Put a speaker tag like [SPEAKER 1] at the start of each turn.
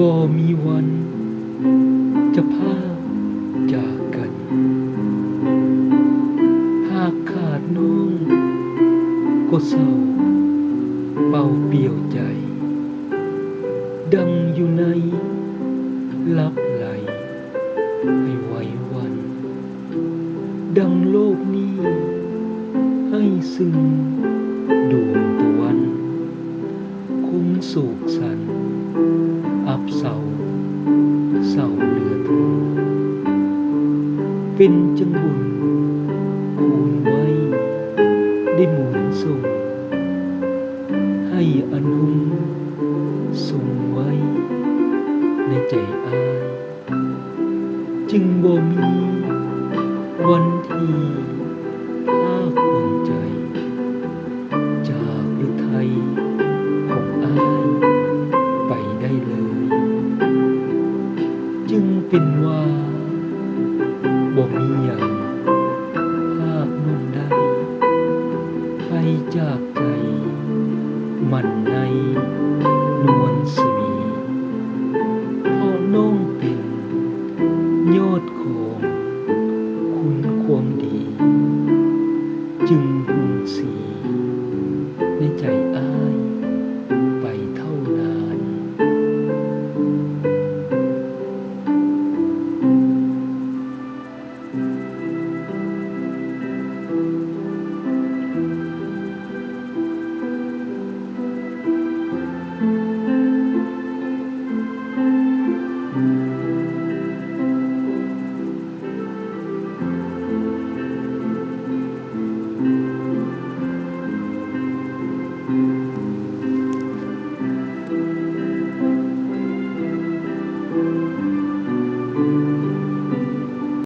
[SPEAKER 1] บ่มีวันจะพาจากกัน หากขาดน้องก็เศร้าเป่าเปลี่ยวใจ ดังอยู่ในลับไหลให้ไหวหวัน ดังโลกนี้ให้ซึ่งดวงตะวัน คงโศกสัน อับเศร้าเหลือทน เป็นจังบุญคูณไว้ได้หมุนส่ง ให้อนงทรงไว้ในใจอ้าย จึงบ่มีวันที่พาคน